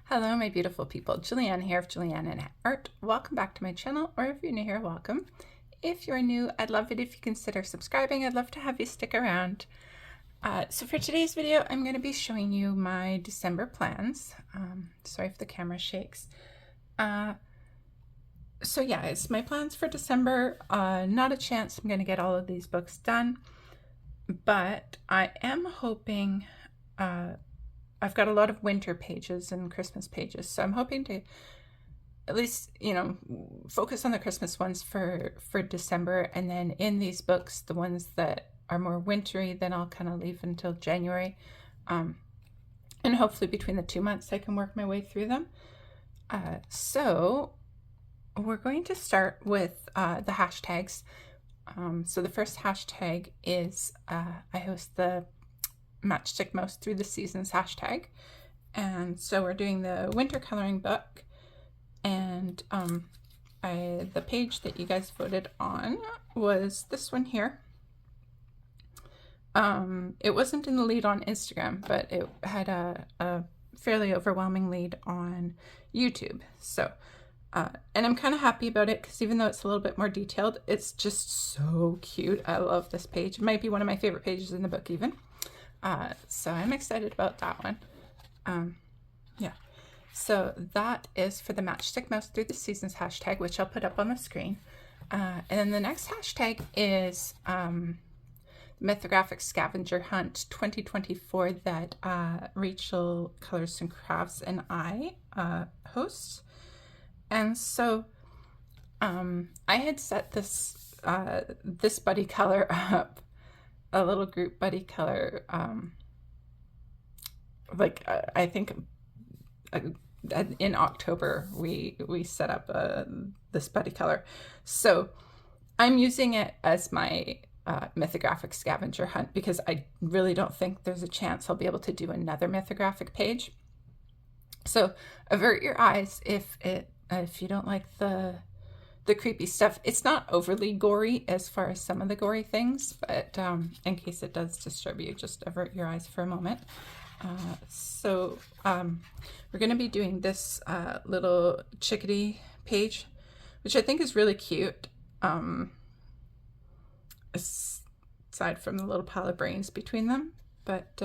Hello, my beautiful people. Julianne here of Julianne and Art. Welcome back to my channel, or if you're new here, welcome. If you're new, I'd love it if you consider subscribing. I'd love to have you stick around. So for today's video, I'm going to be showing you my December plans. Sorry if the camera shakes. So yeah, it's my plans for December. Not a chance I'm going to get all of these books done, but I am hoping I've got a lot of winter pages and Christmas pages, so I'm hoping to at least, focus on the Christmas ones for December, and then in these books, the ones that are more wintry, then I'll kind of leave until January. And hopefully between the 2 months, I can work my way through them. So we're going to start with the hashtags. So the first hashtag is I host the Matchstick Mouse Through the Seasons hashtag, and so we're doing the winter coloring book, and the page that you guys voted on was this one here. It wasn't in the lead on Instagram, but it had a fairly overwhelming lead on YouTube. So and I'm kind of happy about it, because even though it's a little bit more detailed, it's just so cute. I love this page. It might be one of my favorite pages in the book even. So I'm excited about that one. Yeah, so that is for the Matchstick Mouse Through the Seasons hashtag, which I'll put up on the screen. And then the next hashtag is Mythographic Scavenger Hunt 2024 that Rachel Colors and Crafts and I host. And so I had set this this buddy color up, a little group buddy color, I think in October we set up this buddy color. So I'm using it as my mythographic scavenger hunt, because I really don't think there's a chance I'll be able to do another mythographic page. So avert your eyes if you don't like the creepy stuff. It's not overly gory as far as some of the gory things, but in case it does disturb you, just avert your eyes for a moment. So we're going to be doing this little chickadee page, which I think is really cute, aside from the little pile of brains between them. But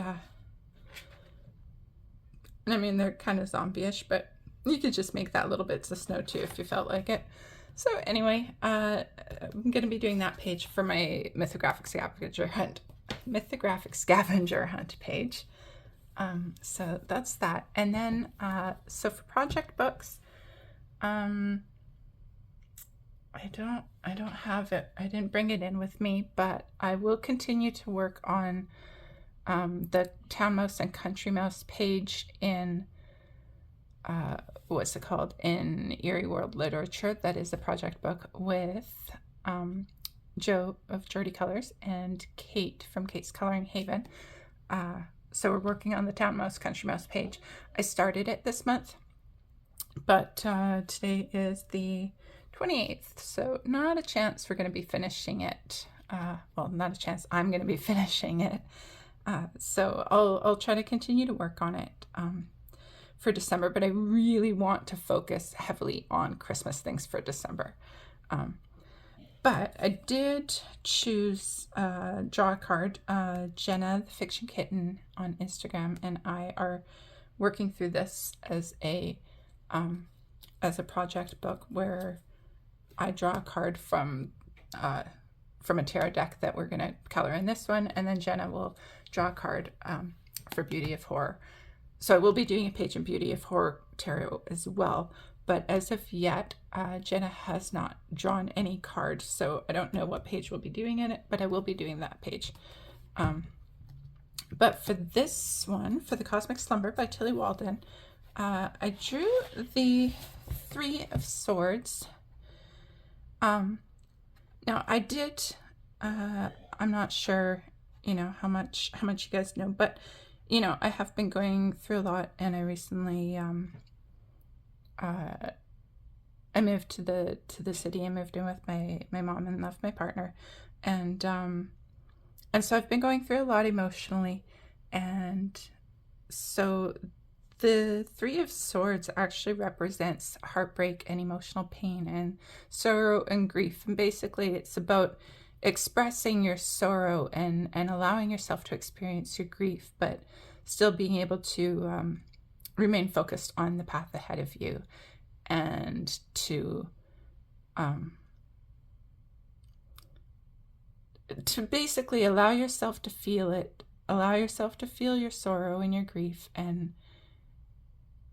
I mean, they're kind of zombie-ish, but you could just make that little bits of snow too if you felt like it. So anyway, I'm going to be doing that page for my mythographic scavenger hunt page. So that's that. And then so for project books, I don't have it. I didn't bring it in with me, but I will continue to work on the Town Mouse and Country Mouse page in what's it called, in Eerie World Literature. That is a project book with Joe of Geordie Colors and Kate from Kate's Coloring Haven. So we're working on the Town Mouse Country Mouse page. I started it this month, but today is the 28th, so not a chance we're going to be finishing it. Well, not a chance I'm going to be finishing it. So I'll try to continue to work on it for December, but I really want to focus heavily on Christmas things for December. But I did choose draw a card. Jenna, the Fiction Kitten on Instagram, and I are working through this as a project book where I draw a card from a tarot deck that we're going to color in this one, and then Jenna will draw a card for Beauty of Horror. So I will be doing a page in Beauty of Horror tarot as well, but as of yet, Jenna has not drawn any cards, so I don't know what page we'll be doing in it, but I will be doing that page. But for this one, for the Cosmic Slumber by Tilly Walden, I drew the Three of Swords. Now I did, I'm not sure, how much you guys know, but I have been going through a lot, and I recently I moved to the city. I moved in with my mom and left my partner, and so I've been going through a lot emotionally, and so the Three of Swords actually represents heartbreak and emotional pain and sorrow and grief. And basically it's about expressing your sorrow and allowing yourself to experience your grief, but still being able to remain focused on the path ahead of you, and to basically allow yourself to feel it, allow yourself to feel your sorrow and your grief, and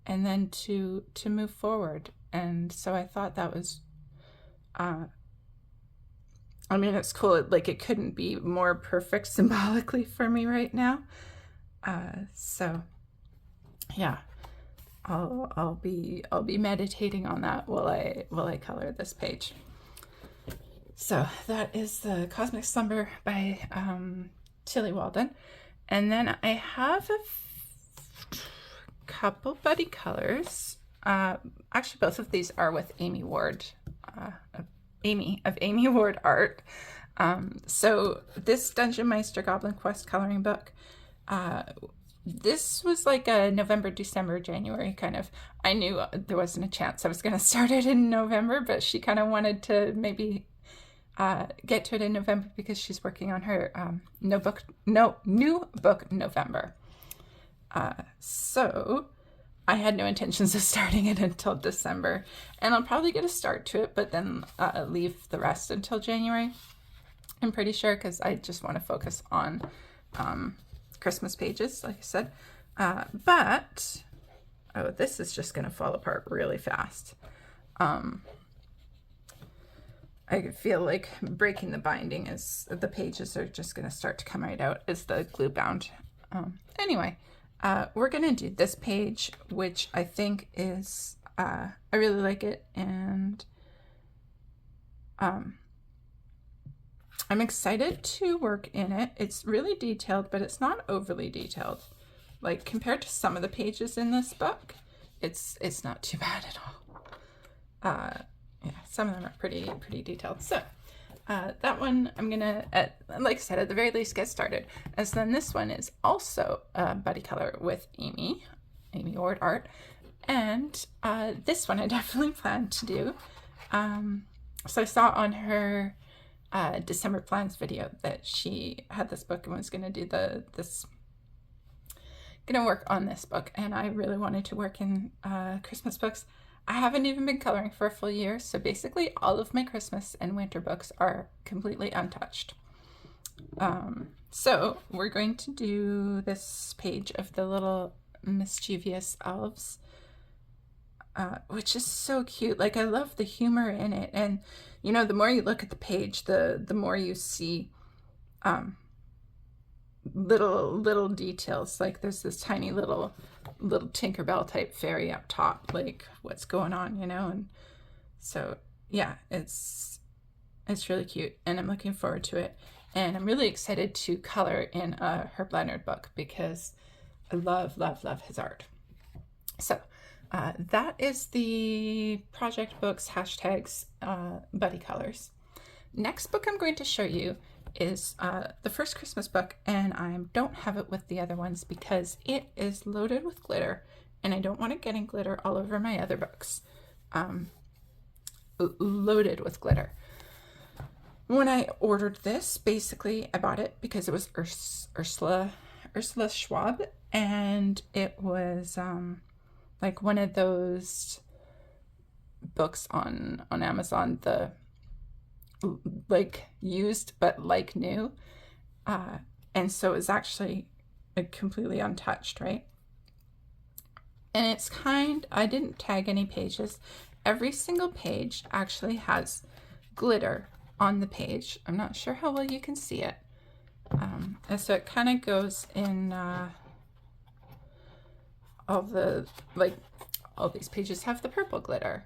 then to move forward. And so I thought that was I mean, it's cool. Like, it couldn't be more perfect symbolically for me right now. So yeah, I'll be meditating on that while I color this page. So that is the Cosmic Slumber by Tilly Walden. And then I have a couple buddy colors. Actually, both of these are with Amy Ward, of Amy Ward Art. So this Dungeon Meister Goblin Quest coloring book, this was like a November, December, January kind of. I knew there wasn't a chance I was going to start it in November, but she kind of wanted to maybe get to it in November because she's working on her new book November. So I had no intentions of starting it until December, and I'll probably get a start to it, but then leave the rest until January, I'm pretty sure, because I just want to focus on Christmas pages, like I said. But this is just going to fall apart really fast. I feel like breaking the binding is the pages are just going to start to come right out as the glue bound. Anyway, we're going to do this page, which I think is, I really like it, and I'm excited to work in it. It's really detailed, but it's not overly detailed. Like, compared to some of the pages in this book, it's not too bad at all. Yeah, some of them are pretty detailed. So that one I'm gonna, like I said, at the very least get started. And so then this one is also buddy color with Amy Ward Art, and this one I definitely plan to do. So I saw on her December plans video that she had this book and was gonna do gonna work on this book, and I really wanted to work in Christmas books. I haven't even been coloring for a full year, so basically all of my Christmas and winter books are completely untouched. So we're going to do this page of the little mischievous elves, which is so cute. Like, I love the humor in it, and you know, the more you look at the page, the more you see little details. Like, there's this tiny little Tinkerbell type fairy up top, like, what's going on, you know? And so yeah, it's really cute, and I'm looking forward to it, and I'm really excited to color in Herb Leonard book because I love his art. So that is the project books hashtags buddy colors. Next book I'm going to show you is the first Christmas book, and I don't have it with the other ones because it is loaded with glitter, and I don't want it getting glitter all over my other books. Loaded with glitter. When I ordered this, basically I bought it because it was Ursula Schwab, and it was like one of those books on Amazon, the like used but like new, and so it's actually completely untouched, right? And it's I didn't tag any pages. Every single page actually has glitter on the page. I'm not sure how well you can see it, and so it kind of goes in all these pages have the purple glitter,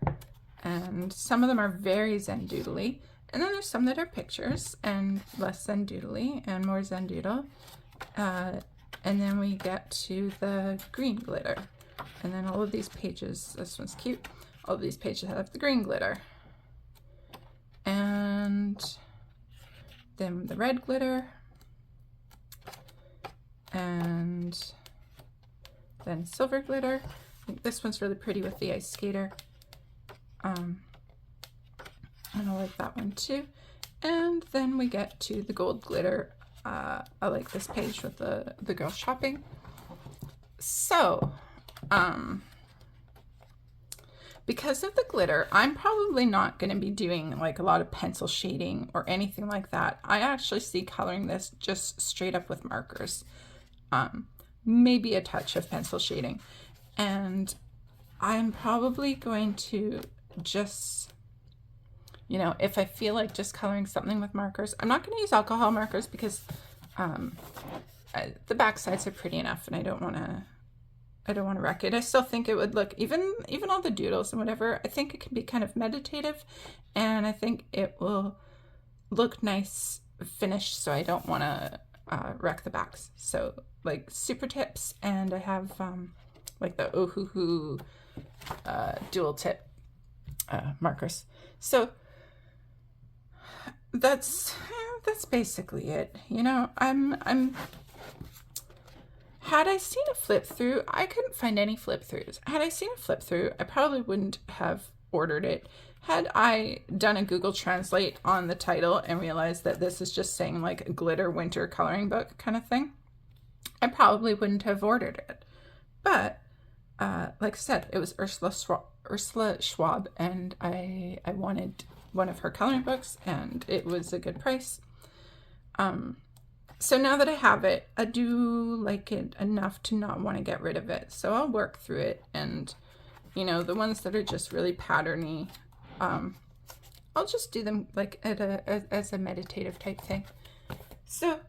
and some of them are very zen doodly. And then there's some that are pictures and less zen doodly and more zen doodle. And then we get to the green glitter. And then all of these pages, this one's cute, all of these pages have the green glitter. And then the red glitter. And then silver glitter. I think this one's really pretty with the ice skater. And I like that one too. And then we get to the gold glitter. I like this page with the girl shopping. So, because of the glitter, I'm probably not going to be doing like a lot of pencil shading or anything like that. I actually see coloring this just straight up with markers. Maybe a touch of pencil shading. And I'm probably going to just, you know, if I feel like just coloring something with markers, I'm not going to use alcohol markers because the back sides are pretty enough and I don't want to wreck it. I still think it would look, even all the doodles and whatever, I think it can be kind of meditative and I think it will look nice finished, so I don't want to wreck the backs. So like super tips, and I have like the Ohuhu dual tip markers. So that's basically it. You know, had I seen a flip through, I couldn't find any flip throughs. Had I seen a flip through, I probably wouldn't have ordered it. Had I done a Google Translate on the title and realized that this is just saying like a glitter winter coloring book kind of thing, I probably wouldn't have ordered it. But like I said, it was Ursula Schwab, and I wanted one of her coloring books, and it was a good price. So now that I have it, I do like it enough to not want to get rid of it. So I'll work through it, and you know, the ones that are just really patterny, I'll just do them like as a meditative type thing. So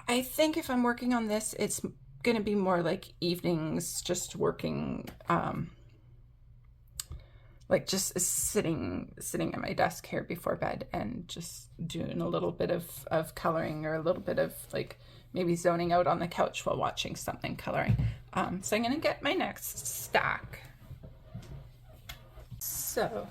I think if I'm working on this, it's going to be more like evenings, just working, like just sitting at my desk here before bed and just doing a little bit of coloring, or a little bit of like maybe zoning out on the couch while watching something coloring. So I'm going to get my next stack. So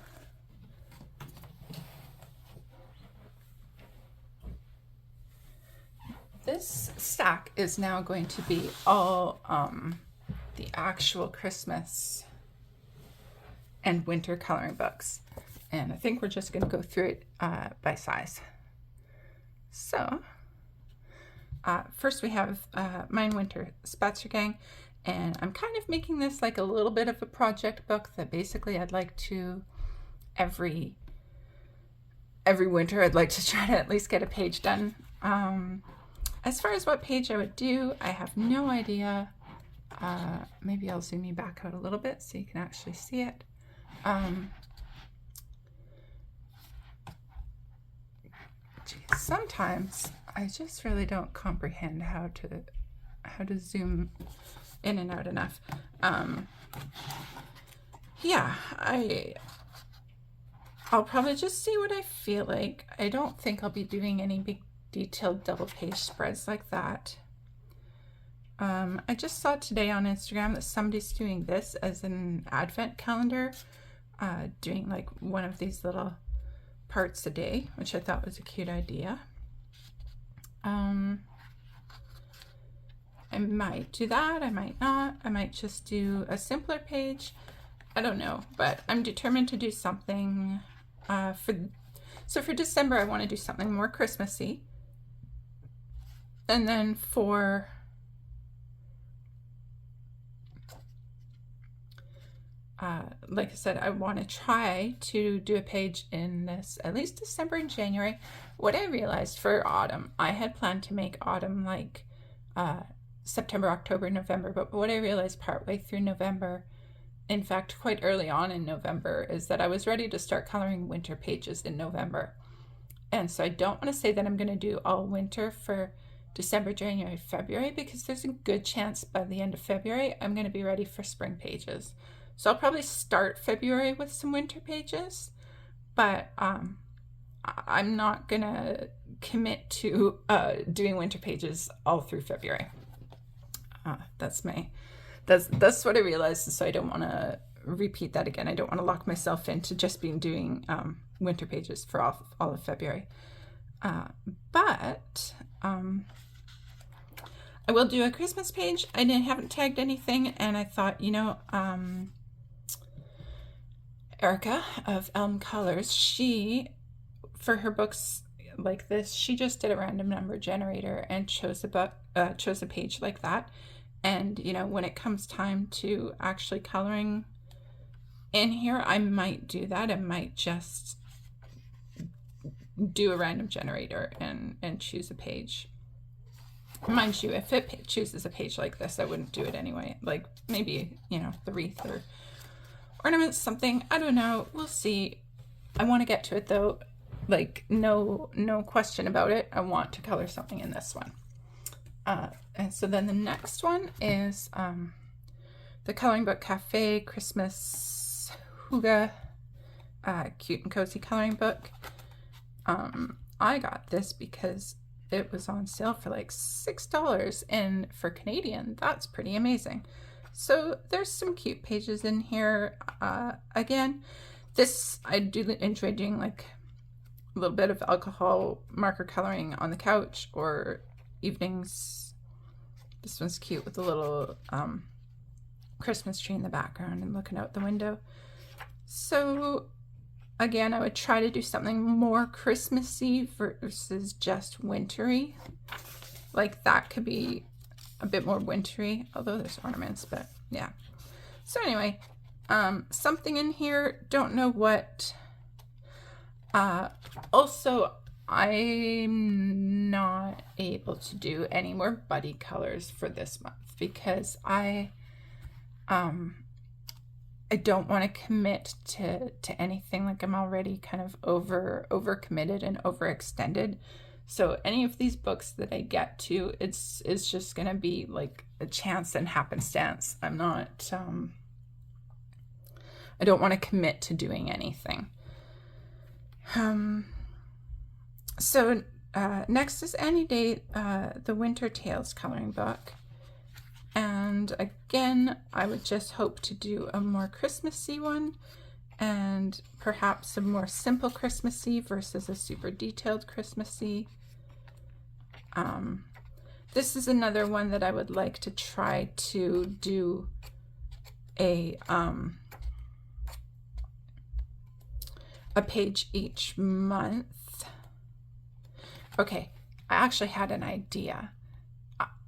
this stack is now going to be all the actual Christmas and winter coloring books, and I think we're just going to go through it by size. So first we have Mine Winter Spaziergang, and I'm kind of making this like a little bit of a project book that basically I'd like to every winter I'd like to try to at least get a page done. As far as what page I would do, I have no idea. Maybe I'll zoom you back out a little bit so you can actually see it. Sometimes I just really don't comprehend how to zoom in and out enough. Yeah, I'll probably just see what I feel like. I don't think I'll be doing any big detailed double page spreads like that. I just saw today on Instagram that somebody's doing this as an advent calendar, doing like one of these little parts a day, which I thought was a cute idea. I might do that, I might not. I might just do a simpler page. I don't know, but I'm determined to do something for December. I want to do something more Christmassy. And then for like I said, I want to try to do a page in this, at least December and January. What I realized for autumn, I had planned to make autumn like September, October, November, but what I realized partway through November, in fact quite early on in November, is that I was ready to start coloring winter pages in November. And so I don't want to say that I'm going to do all winter for December, January, February, because there's a good chance by the end of February I'm going to be ready for spring pages. So I'll probably start February with some winter pages, but I'm not gonna commit to doing winter pages all through February. That's what I realized, so I don't want to repeat that again. I don't want to lock myself into just doing winter pages for all of February. But I will do a Christmas page. I haven't tagged anything, and I thought, you know, Erica of Elm Colors, she, for her books like this, she just did a random number generator and chose a book, chose a page like that. And you know, when it comes time to actually coloring in here, I might do that. I might just do a random generator and choose a page. Mind you, if it chooses a page like this, I wouldn't do it anyway. Like maybe, you know, the wreath or ornaments, something, I don't know, we'll see. I want to get to it though, like no question about it. I want to color something in this one. And so then the next one is the Coloring Book Cafe Christmas Hygge Cute and Cozy Coloring Book. I got this because it was on sale for like $6, and for Canadian, that's pretty amazing. So there's some cute pages in here. Again, this, I do enjoy doing like a little bit of alcohol marker coloring on the couch or evenings. This one's cute with a little Christmas tree in the background and looking out the window. So again, I would try to do something more Christmassy versus just wintry. Like that could be a bit more wintry, although there's ornaments, but yeah. So anyway, something in here, don't know what. Also, I'm not able to do any more buddy colors for this month because I don't want to commit to anything. Like I'm already kind of over committed and overextended. So any of these books that I get to, it's just gonna be like a chance and happenstance. I'm not I don't want to commit to doing anything. So next is Any Day, the Winter Tales coloring book. And again, I would just hope to do a more Christmassy one and perhaps a more simple Christmassy versus a super detailed Christmassy. This is another one that I would like to try to do a page each month. Okay, I actually had an idea.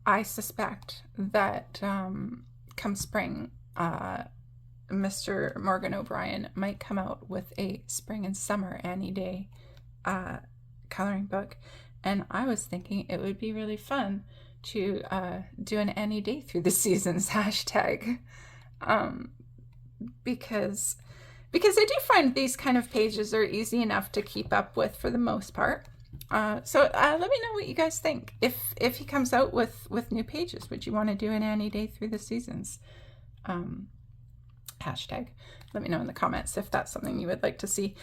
I suspect that come spring, Mr. Morgan O'Brien might come out with a spring and summer Any Day coloring book. And I was thinking it would be really fun to do an Any Day Through the Seasons hashtag. Because I do find these kind of pages are easy enough to keep up with for the most part. So let me know what you guys think. If he comes out with new pages, would you want to do an Any Day Through the Seasons hashtag? Let me know in the comments if that's something you would like to see.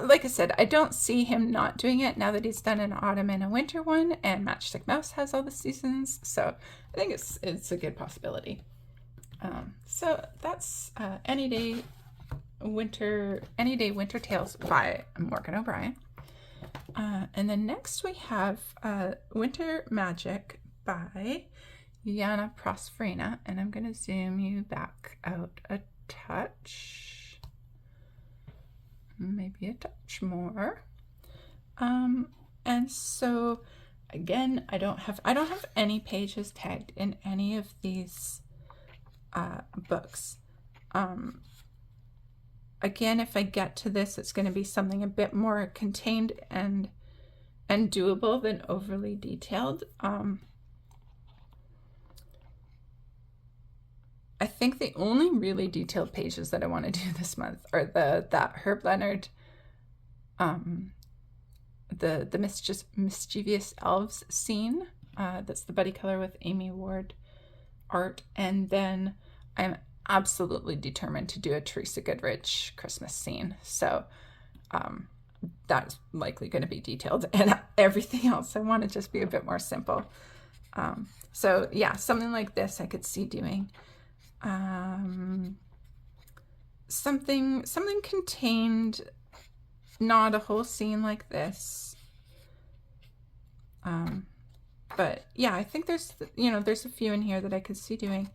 Like I said, I don't see him not doing it now that he's done an autumn and a winter one, and Matchstick Mouse has all the seasons. So I think it's a good possibility. So that's Any Day Winter Tales by Morgan O'Brien. And then next we have Winter Magic by Yana Prosperina, and I'm going to zoom you back out a touch, maybe a touch more. And so again, I don't have any pages tagged in any of these books. Again, if I get to this, it's going to be something a bit more contained and doable than overly detailed. I think the only really detailed pages that I want to do this month are that Herb Leonard, the mischievous elves scene. That's the buddy color with Amy Ward art, and then I'm absolutely determined to do a Teresa Goodrich Christmas scene. So that's likely going to be detailed, and everything else I want to just be a bit more simple. So yeah, something like this I could see doing. Something contained, not a whole scene like this. But yeah, I think there's, you know, there's a few in here that I could see doing.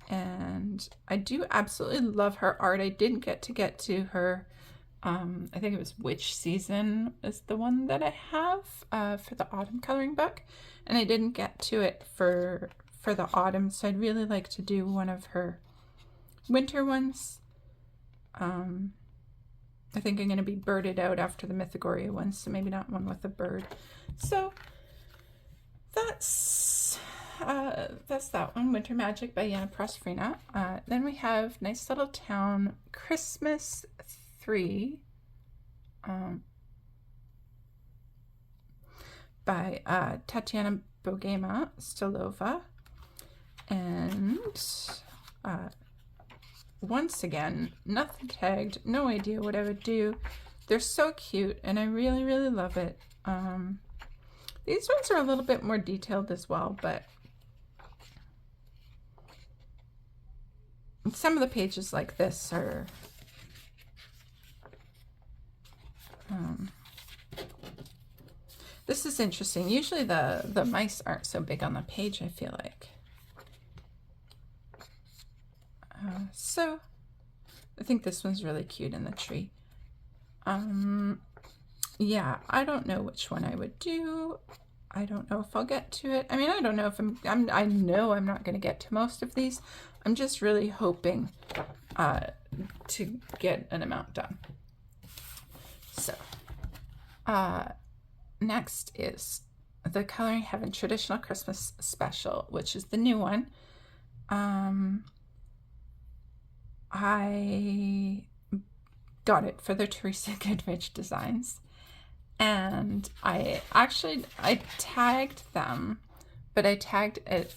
And I do absolutely love her art. I didn't get to her, I think it was Witch Season is the one that I have for the autumn coloring book. And I didn't get to it for the autumn, so I'd really like to do one of her winter ones. I think I'm going to be birded out after the Mythagoria one, so maybe not one with a bird. So that's that one, Winter Magic by Yana Prosperina. Then we have Nice Little Town Christmas 3 by Tatiana Bogema Stolova. And once again, nothing tagged, no idea what I would do. They're so cute, and I really, really love it. These ones are a little bit more detailed as well, but some of the pages like this are this is interesting. Usually the mice aren't so big on the page, I feel like. So I think this one's really cute in the tree. Yeah, I don't know which one I would do. I don't know if I'll get to it. I mean, I don't know if I know I'm not going to get to most of these. I'm just really hoping to get an amount done. So next is the Coloring Heaven Traditional Christmas Special, which is the new one. I got it for the Teresa Goodrich designs, and I tagged them, but I tagged it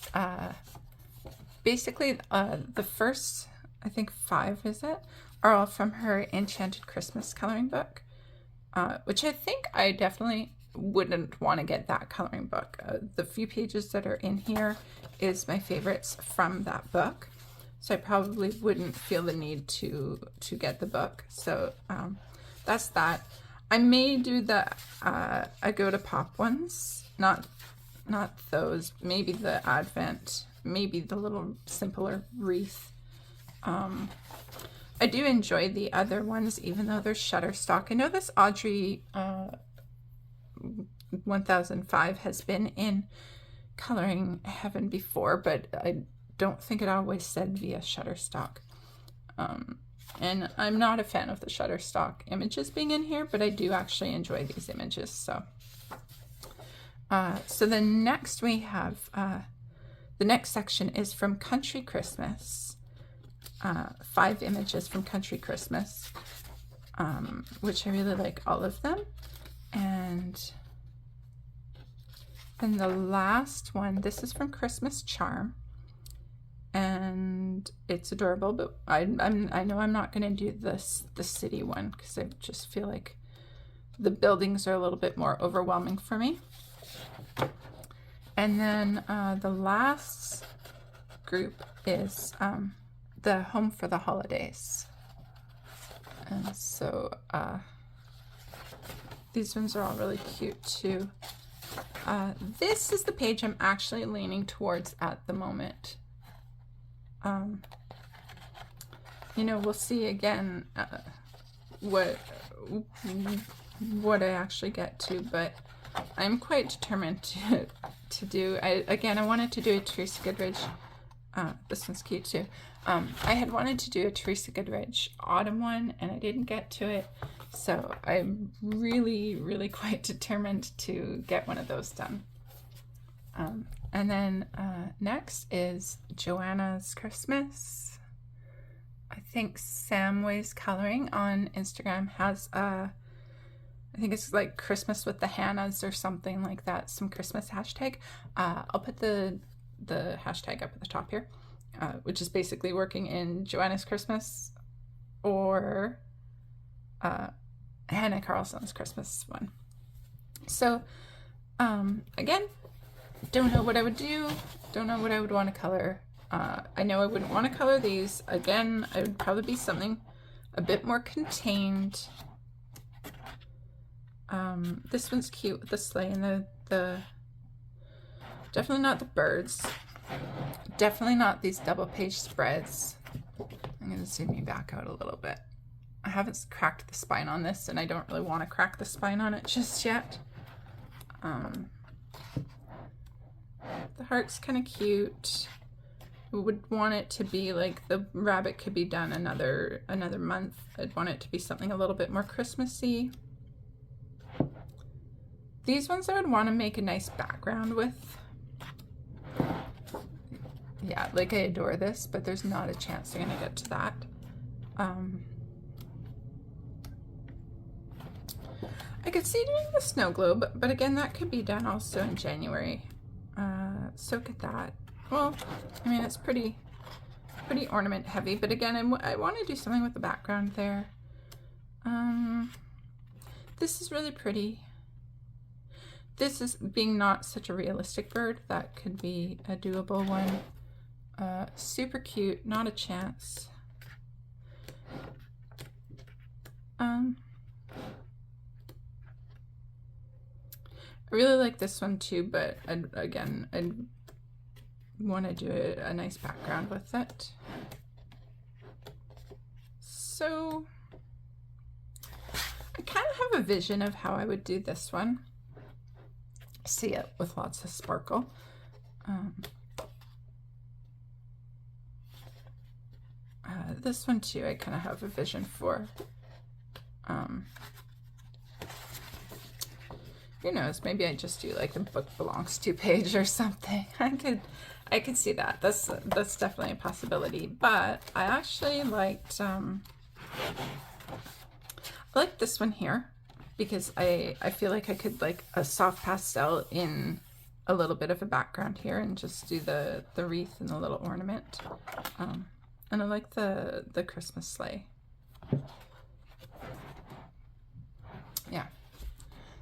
basically the first, I think 5 is it, are all from her Enchanted Christmas coloring book, which I think I definitely wouldn't want to get that coloring book. The few pages that are in here is my favorites from that book. So I probably wouldn't feel the need to get the book. So that's that. I may do the I Go to Pop ones, not those. Maybe the Advent, maybe the little simpler wreath. I do enjoy the other ones, even though they're Shutterstock. I know this Audrey 1005 has been in Coloring Heaven before, but I don't think it always said via Shutterstock. And I'm not a fan of the Shutterstock images being in here, but I do actually enjoy these images. So so the next we have the next section is from Country Christmas, 5 images from Country Christmas, which I really like all of them. And then the last one, this is from Christmas Charm, and it's adorable, but I know I'm not going to do the city one because I just feel like the buildings are a little bit more overwhelming for me. And then the last group is the Home for the Holidays, and so these ones are all really cute too. This is the page I'm actually leaning towards at the moment. You know, we'll see again what I actually get to, but I'm quite determined to do. I wanted to do a Teresa Goodrich. This one's cute too. I had wanted to do a Teresa Goodrich autumn one, and I didn't get to it. So I'm really, really quite determined to get one of those done. And then next is Joanna's Christmas. I think Samway's Coloring on Instagram has I think it's like Christmas with the Hannahs or something like that, some Christmas hashtag. I'll put the hashtag up at the top here, which is basically working in Joanna's Christmas or Hannah Carlson's Christmas one. So again, don't know what I would do, don't know what I would want to color. I know I wouldn't want to color these. Again, it would probably be something a bit more contained. This one's cute with the sleigh and the Definitely not the birds. Definitely not these double page spreads. I'm going to zoom you back out a little bit. I haven't cracked the spine on this, and I don't really want to crack the spine on it just yet. The heart's kind of cute. We would want it to be like the rabbit could be done another month. I'd want it to be something a little bit more Christmassy. These ones I would want to make a nice background with. Yeah, like I adore this, but there's not a chance I'm gonna get to that. I could see doing the snow globe, but again, that could be done also in January. So could that. Well, I mean, it's pretty ornament heavy, but again, I want to do something with the background there. This is really pretty. This is being not such a realistic bird. That could be a doable one. Super cute, not a chance. I really like this one too, but I'd want to do a nice background with it. So I kind of have a vision of how I would do this one. See it with lots of sparkle. This one too, I kind of have a vision for. Who knows? Maybe I just do like the book belongs to page or something. I could see that. That's definitely a possibility. But I actually liked this one here because I feel like I could like a soft pastel in a little bit of a background here and just do the wreath and the little ornament. And I like the Christmas sleigh. Yeah.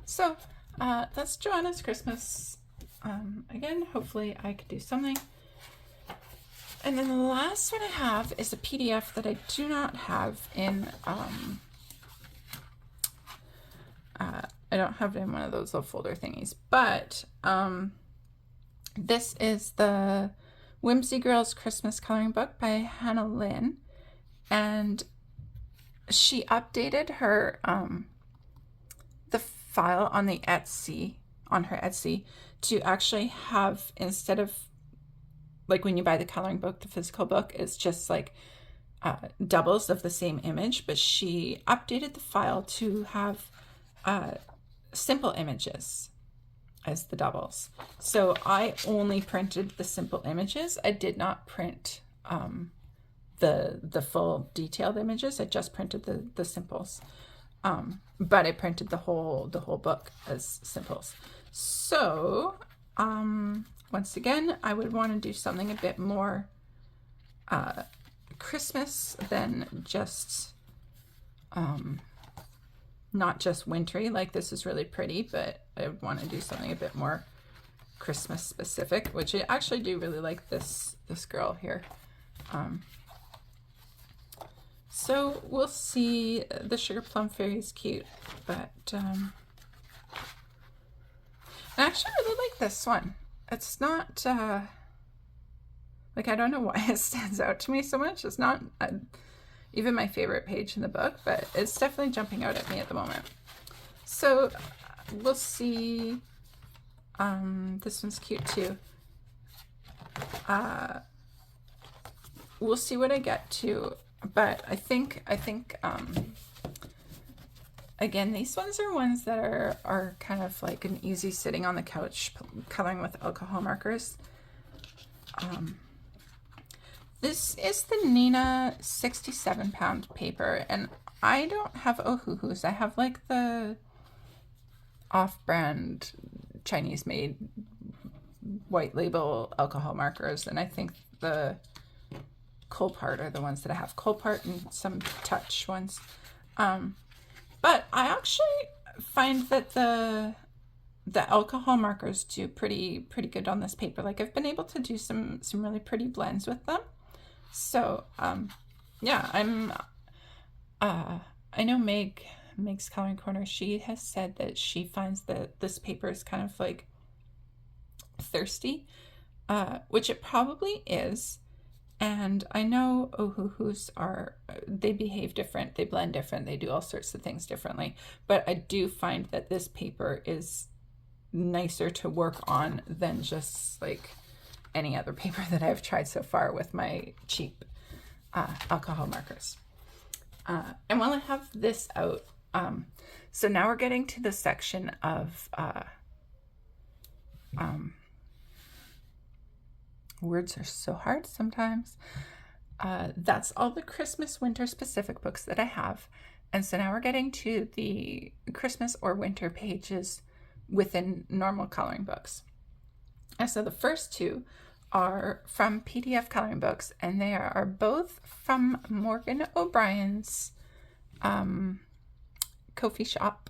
So that's Joanna's Christmas. Again, hopefully I could do something. And then the last one I have is a PDF that I do not have in, I don't have it in one of those little folder thingies, but this is the Whimsy Girls Christmas Coloring Book by Hannah Lynn, and she updated her the file on the Etsy, on her Etsy, to actually have, instead of like when you buy the coloring book, the physical book, it's just like doubles of the same image, but she updated the file to have simple images as the doubles. So I only printed the simple images. I did not print the full detailed images. I just printed the simples. But I printed the whole book as simples. So once again, I would want to do something a bit more Christmas than just not just wintry. Like this is really pretty, but I want to do something a bit more Christmas specific, which I actually do really like this girl here. So we'll see. The Sugar Plum Fairy is cute, but I actually really like this one. It's not like, I don't know why it stands out to me so much. It's not even my favorite page in the book, but it's definitely jumping out at me at the moment. So we'll see. This one's cute too. We'll see what I get to, but I think again, these ones are ones that are kind of like an easy sitting on the couch coloring with alcohol markers. This is the Nina 67-pound paper, and I don't have Ohuhus. I have like the off-brand Chinese-made white label alcohol markers, and I think the Colpart are the ones that I have. Colpart and some Touch ones. But I actually find that the alcohol markers do pretty good on this paper. Like I've been able to do some really pretty blends with them. So yeah, I know Meg's Coloring Corner, she has said that she finds that this paper is kind of like thirsty, which it probably is. And I know ohuhus they behave different, they blend different, they do all sorts of things differently. But I do find that this paper is nicer to work on than just like any other paper that I've tried so far with my cheap alcohol markers. And while I have this out, so now we're getting to the section of words are so hard sometimes. That's all the Christmas winter specific books that I have. And so now we're getting to the Christmas or winter pages within normal coloring books. And so the first two are from PDF coloring books, and they are both from Morgan O'Brien's Ko-fi shop.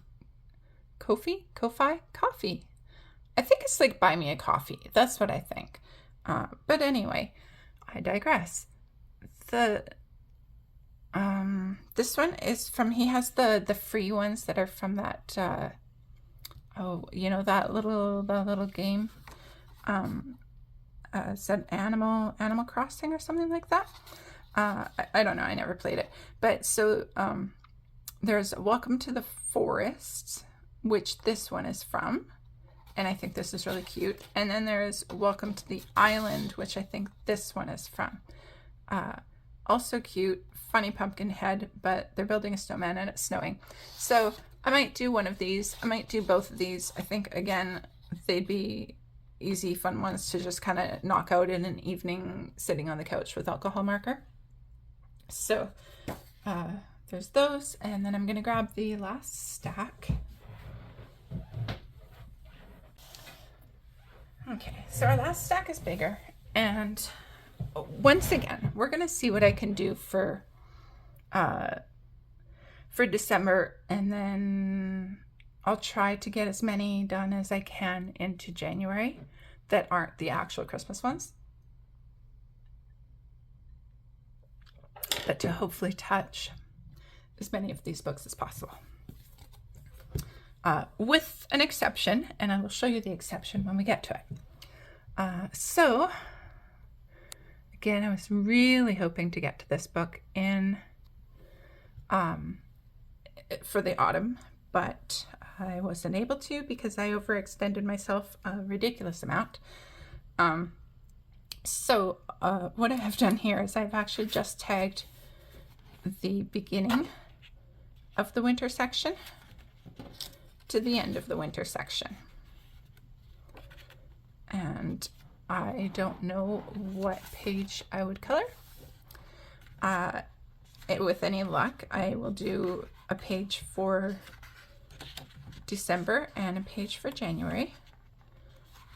Ko-fi? Coffee. I think it's like Buy Me a Coffee. That's what I think. But anyway, I digress. This one is from, he has the free ones that are from that, that little game, said Animal Crossing or something like that. I don't know, I never played it. But so, there's Welcome to the Forest, which this one is from. And I think this is really cute. And then there's Welcome to the Island, which I think this one is from. Also cute, funny pumpkin head, but they're building a snowman and it's snowing. So I might do one of these. I might do both of these. I think, again, they'd be easy, fun ones to just kind of knock out in an evening sitting on the couch with alcohol marker. So there's those. And then I'm going to grab the last stack. Okay, so our last stack is bigger, and once again, we're going to see what I can do for December, and then I'll try to get as many done as I can into January that aren't the actual Christmas ones, but to hopefully touch as many of these books as possible. With an exception, and I will show you the exception when we get to it. So, again, I was really hoping to get to this book in for the autumn, but I wasn't able to because I overextended myself a ridiculous amount. So what I have done here is I've actually just tagged the beginning of the winter section to the end of the winter section. And I don't know what page I would color. With any luck, I will do a page for December and a page for January.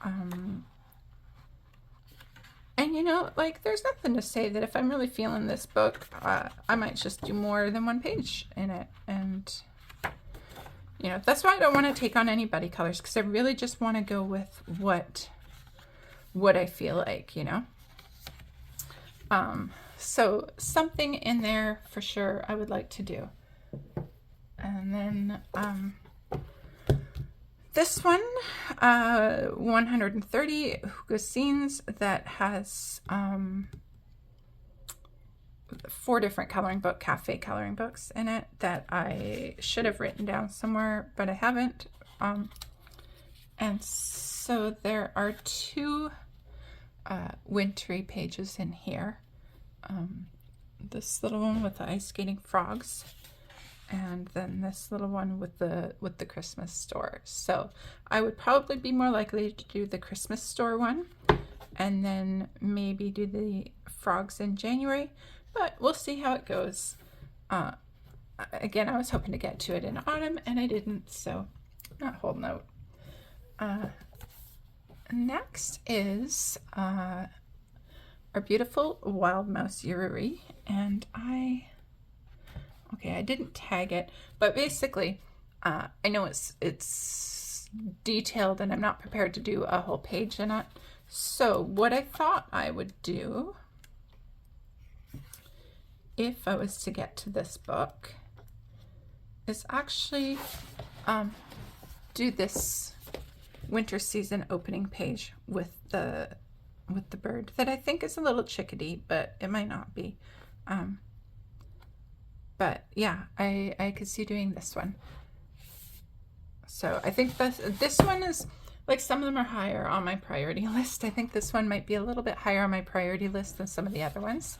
And there's nothing to say that if I'm really feeling this book, I might just do more than one page in it. And that's why I don't want to take on any buddy colors, because I really just want to go with what I feel like, so something in there for sure I would like to do. And then this one, 130 Hugo scenes, that has 4 different cafe coloring books in it that I should have written down somewhere, but I haven't. And so there are 2 wintry pages in here. This little one with the ice skating frogs, and then this little one with the Christmas store. So I would probably be more likely to do the Christmas store one, and then maybe do the frogs in January, but we'll see how it goes. Again, I was hoping to get to it in autumn, and I didn't, so not holding out. Next is our beautiful Wild Mouse Yuriri, and I didn't tag it, but basically I know it's detailed and I'm not prepared to do a whole page in it. So what I thought I would do if I was to get to this book is actually do this winter season opening page with the bird that I think is a little chickadee, but it might not be. But yeah, I could see doing this one. So I think this one is, like, some of them are higher on my priority list. I think this one might be a little bit higher on my priority list than some of the other ones,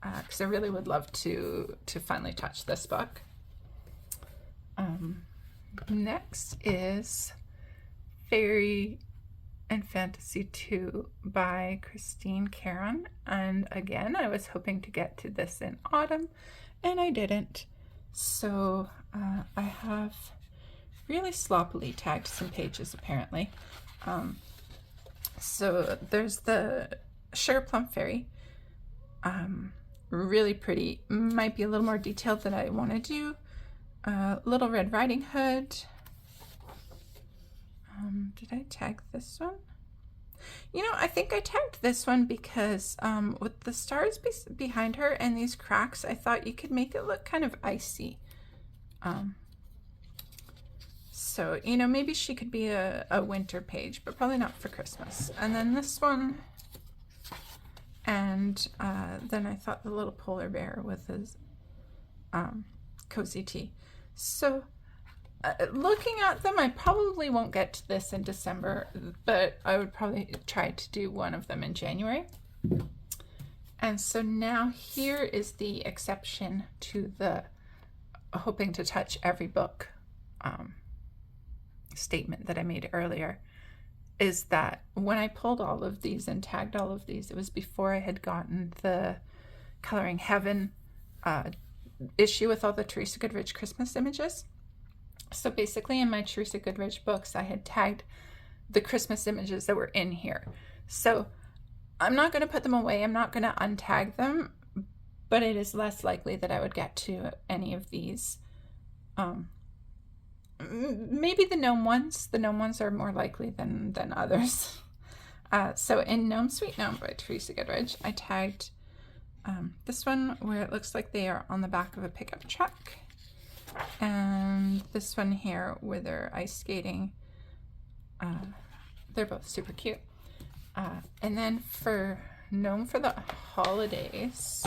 because I really would love to finally touch this book. Next is Fairy and Fantasy 2 by Christine Caron. And again, I was hoping to get to this in autumn, and I didn't. So I have really sloppily tagged some pages, apparently. So there's the Sugar Plum Fairy. Really pretty. Might be a little more detailed than I want to do. Little Red Riding Hood. Did I tag this one? You know, I think I tagged this one because with the stars behind her and these cracks, I thought you could make it look kind of icy. So, you know, maybe she could be a winter page, but probably not for Christmas. And then this one, and then I thought the little polar bear with his cozy tea. So looking at them, I probably won't get to this in December, but I would probably try to do one of them in January. And so now here is the exception to the hoping to touch every book statement that I made earlier, is that when I pulled all of these and tagged all of these, it was before I had gotten the Coloring Heaven issue with all the Teresa Goodrich Christmas images. So basically in my Teresa Goodrich books, I had tagged the Christmas images that were in here. So I'm not going to put them away. I'm not going to untag them, but it is less likely that I would get to any of these. Maybe the gnome ones. The gnome ones are more likely than others. So in Gnome Sweet Gnome by Teresa Goodrich, I tagged this one where it looks like they are on the back of a pickup truck. And this one here where they're ice skating. They're both super cute. And then for Gnome for the Holidays,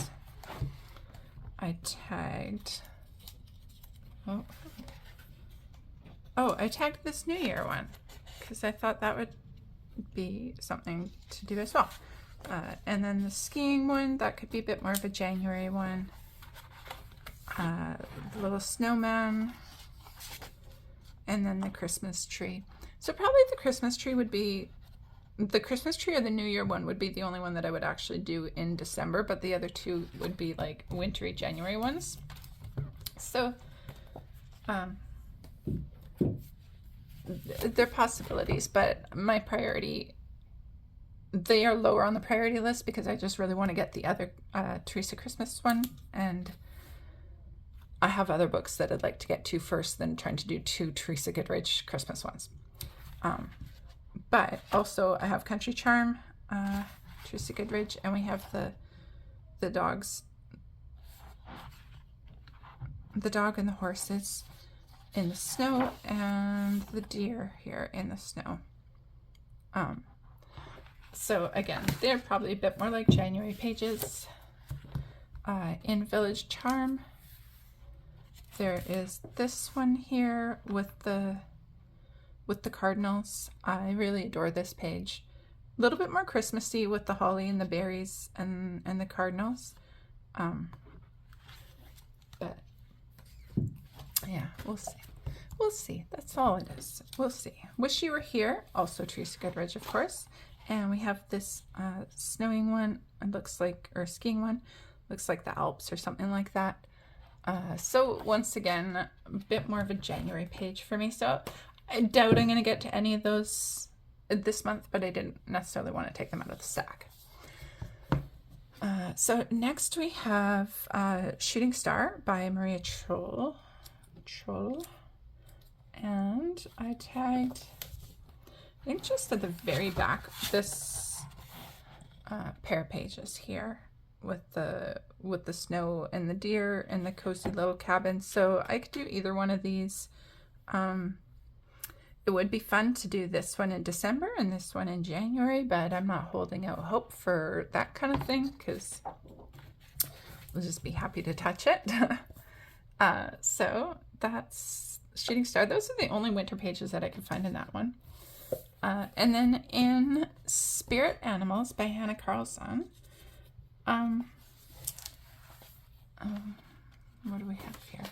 I tagged... I tagged this New Year one because I thought that would be something to do as well. And then the skiing one, that could be a bit more of a January one. The little snowman, and then the Christmas tree. So probably the Christmas tree would be, the Christmas tree or the New Year one would be the only one that I would actually do in December, but the other two would be like wintry January ones. So they're possibilities, but my priority, they are lower on the priority list because I just really want to get the other Teresa Christmas one, and I have other books that I'd like to get to first than trying to do two Teresa Goodrich Christmas ones. But also I have Country Charm, Teresa Goodrich, and we have the dogs, the dog and the horses in the snow, and the deer here in the snow. So again, they're probably a bit more like January pages. In Village Charm, there is this one here with the cardinals. I really adore this page. A little bit more Christmassy with the holly and the berries and the cardinals. But yeah, we'll see. We'll see. That's all it is. We'll see. Wish You Were Here, also Teresa Goodrich, of course. And we have this snowing one, it looks like, or skiing one, looks like the Alps or something like that. So once again, a bit more of a January page for me. So I doubt I'm going to get to any of those this month, but I didn't necessarily want to take them out of the stack. So next we have Shooting Star by Maria Troll. And I tagged, I think just at the very back, this pair of pages here with the snow and the deer and the cozy little cabin. So I could do either one of these. It would be fun to do this one in December and this one in January, but I'm not holding out hope for that kind of thing because we'll just be happy to touch it. So that's Shooting Star. Those are the only winter pages that I could find in that one. And then in Spirit Animals by Hannah Carlson, what do we have here?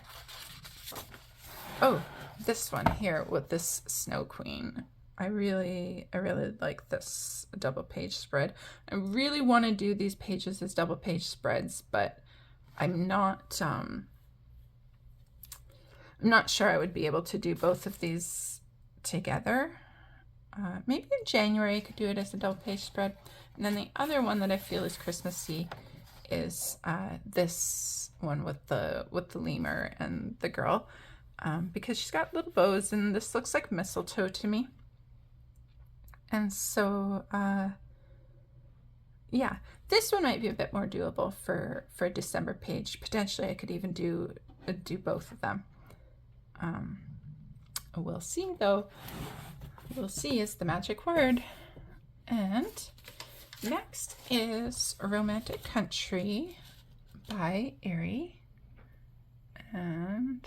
Oh, this one here with this Snow Queen. I really like this double page spread. I really want to do these pages as double page spreads, but I'm not sure I would be able to do both of these together. Maybe in January I could do it as a double page spread. And then the other one that I feel is Christmassy is this one with the lemur and the girl, because she's got little bows and this looks like mistletoe to me. And so yeah, this one might be a bit more doable for a December page. Potentially I could even do both of them. We'll see though. We'll see is the magic word. And next is Romantic Country by Erie. And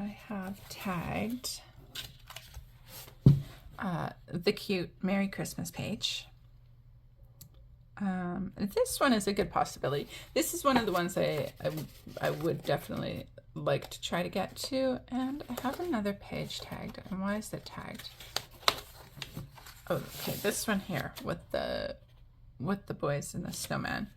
I have tagged the cute Merry Christmas page. This one is a good possibility. This is one of the ones I would definitely like to try to get to, and I have another page tagged. And why is it tagged? Oh, okay, this one here with the boys and the snowman.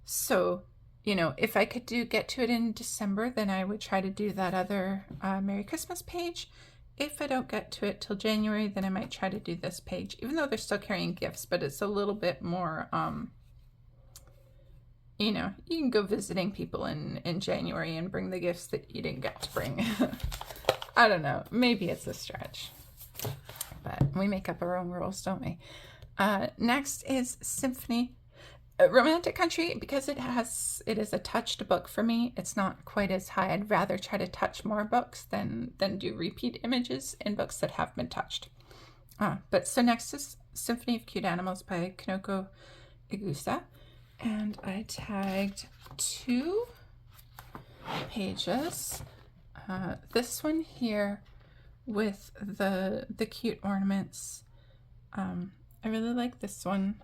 So, you know, if I could get to it in December, then I would try to do that other Merry Christmas page. If I don't get to it till January, then I might try to do this page, even though they're still carrying gifts, but it's a little bit more, you know, you can go visiting people in January and bring the gifts that you didn't get to bring. I don't know. Maybe it's a stretch, but we make up our own rules, don't we? Next is Symphony. Romantic Country, because it is a touched book for me. It's not quite as high. I'd rather try to touch more books than do repeat images in books that have been touched. But so next is Symphony of Cute Animals by Kanoko Igusa. And I tagged 2 pages. This one here with the cute ornaments. I really like this one.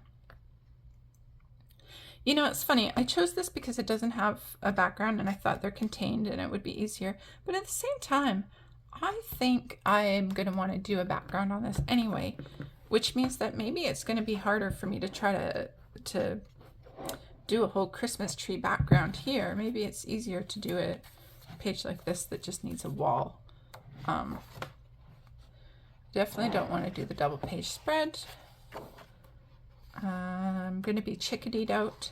You know, it's funny. I chose this because it doesn't have a background and I thought they're contained and it would be easier. But at the same time, I think I'm going to want to do a background on this anyway, which means that maybe it's going to be harder for me to try to do a whole Christmas tree background here. Maybe it's easier to do a page like this that just needs a wall. Definitely don't want to do the double page spread. I'm going to be chickaded out.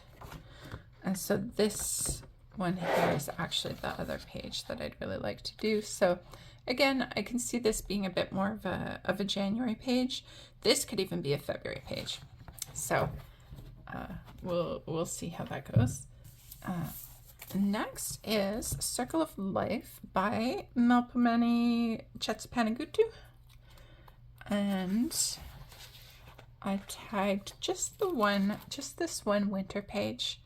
And so this one here is actually the other page that I'd really like to do. So again, I can see this being a bit more of a January page. This could even be a February page. So we'll see how that goes. Next is Circle of Life by Melpomene Chetspanagutu. And I tagged just this one winter page.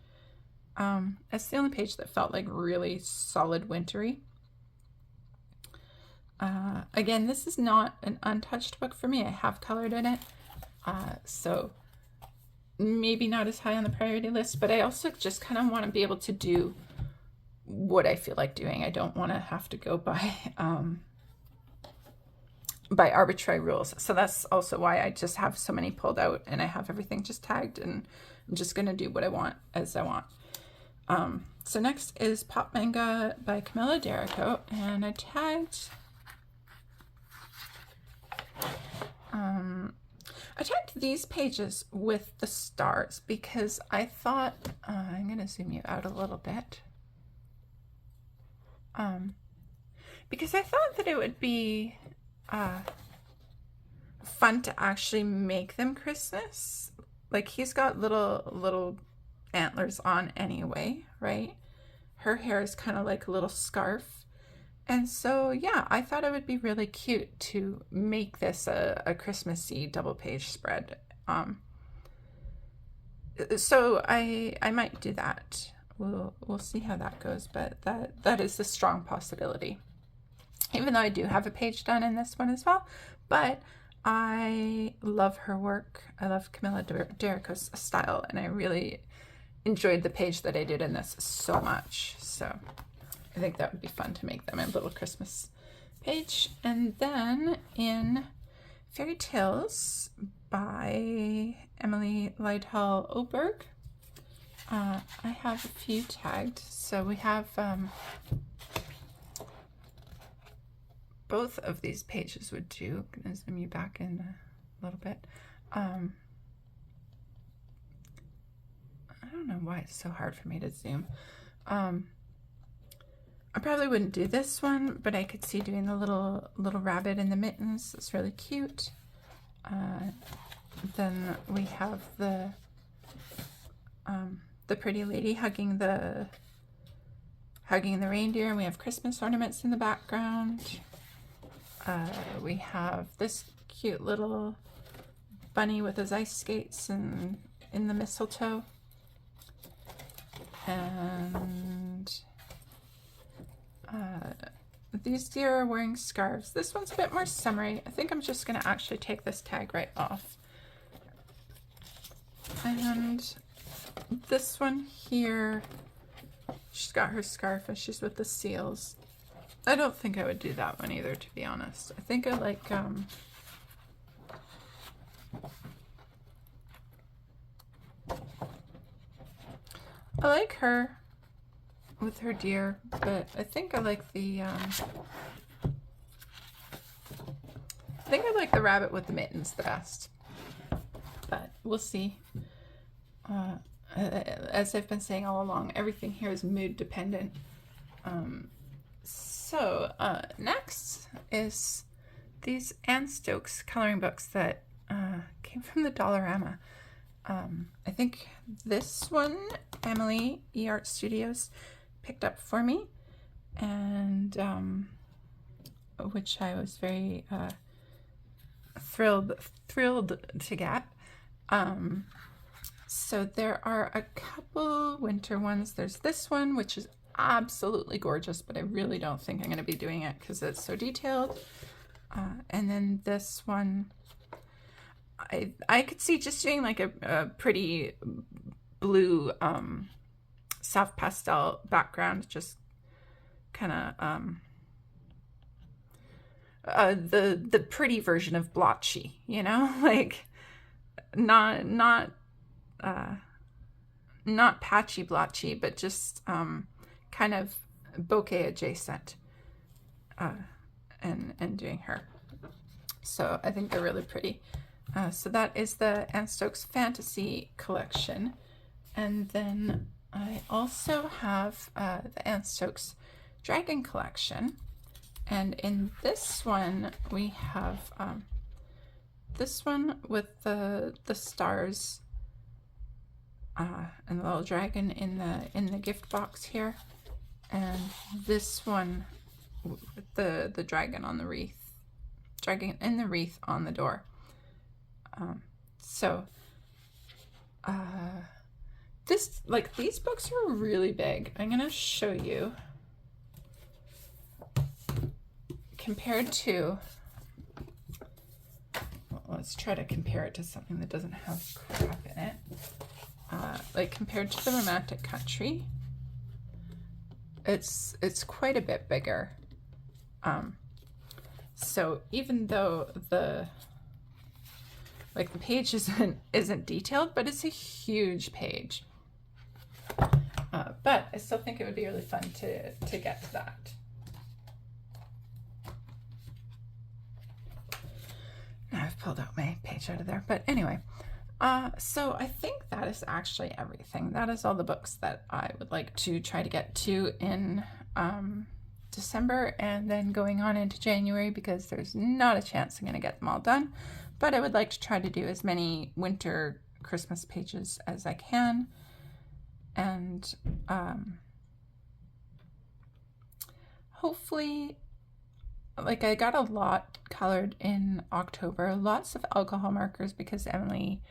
It's the only page that felt like really solid wintry. Again, this is not an untouched book for me. I have colored in it. So maybe not as high on the priority list, but I also just kind of want to be able to do what I feel like doing. I don't want to have to go by arbitrary rules. So that's also why I just have so many pulled out and I have everything just tagged, and I'm just going to do what I want as I want. So next is Pop Manga by Camilla D'Erico, and I tagged these pages with the stars because I thought, I'm going to zoom you out a little bit, because I thought that it would be fun to actually make them Christmas. Like, he's got little antlers on anyway, right? Her hair is kind of like a little scarf, And so, yeah, I thought it would be really cute to make this a Christmassy double page spread. So I might do that. We'll see how that goes, but that is a strong possibility. Even though I do have a page done in this one as well, but I love her work. I love Camilla D'Errico's style, and I really enjoyed the page that I did in this so much. So I think that would be fun to make them a little Christmas page. And then in Fairy Tales by Emily Lydhall Oberg, I have a few tagged. So we have both of these pages would do. I'm going to zoom you back in a little bit. I don't know why it's so hard for me to zoom. I probably wouldn't do this one, but I could see doing the little rabbit in the mittens. It's really cute. Then we have the pretty lady hugging the reindeer, and we have Christmas ornaments in the background. We have this cute little bunny with his ice skates and in the mistletoe. And these deer are wearing scarves. This one's a bit more summery. I think I'm just going to actually take this tag right off. And this one here, she's got her scarf and she's with the seals. I don't think I would do that one either, to be honest. I think I like her with her deer, but I think I like the rabbit with the mittens the best. But we'll see. As I've been saying all along, everything here is mood dependent. So next is these Anne Stokes coloring books that came from the Dollarama. I think this one, Emily eArt Studios picked up for me, and which I was very thrilled to get. So there are a couple winter ones. There's this one, which is absolutely gorgeous, but I really don't think I'm going to be doing it because it's so detailed. And then this one, I could see just doing like a pretty blue soft pastel background, just kind of the pretty version of blotchy, you know, like not patchy blotchy, but just kind of bokeh adjacent, and doing her. So I think they're really pretty. So that is the Anne Stokes Fantasy Collection. And then I also have the Anne Stokes Dragon Collection. And in this one, we have this one with the stars and the little dragon in the gift box here. And this one with the dragon on the wreath. Dragon in the wreath on the door. These books are really big. I'm gonna show you compared to, well, let's try to compare it to something that doesn't have crap in it. Like compared to the Romantic Country, it's quite a bit bigger. So even though the page isn't detailed, but it's a huge page. But I still think it would be really fun to get to that. Now I've pulled out my page out of there, but anyway. So I think that is actually everything. That is all the books that I would like to try to get to in December, and then going on into January, because there's not a chance I'm going to get them all done. But I would like to try to do as many winter Christmas pages as I can. And hopefully, like, I got a lot colored in October, lots of alcohol markers because Emily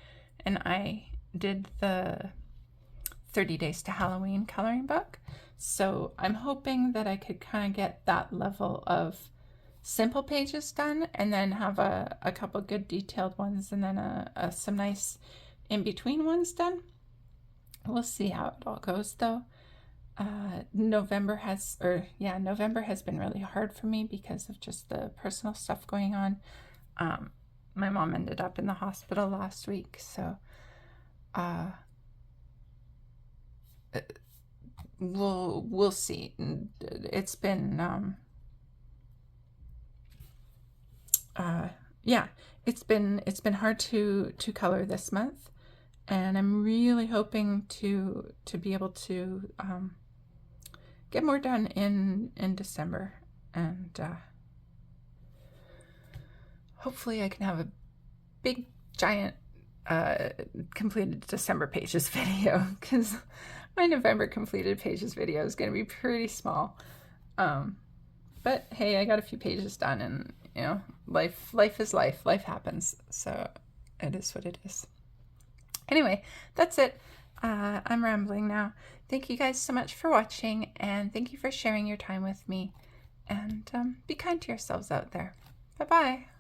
and I did the 30 Days to Halloween coloring book. So I'm hoping that I could kind of get that level of simple pages done and then have a couple good detailed ones and then some nice in-between ones done. We'll see how it all goes though. November has been really hard for me because of just the personal stuff going on. My mom ended up in the hospital last week, so we'll see. It's been it's been hard to color this month, and I'm really hoping to be able to get more done in December, and hopefully I can have a big giant completed December pages video, because my November completed pages video is going to be pretty small. But hey, I got a few pages done, and you know, life is life. Life happens, so it is what it is. Anyway, that's it. I'm rambling now. Thank you guys so much for watching, and thank you for sharing your time with me. And be kind to yourselves out there. Bye-bye.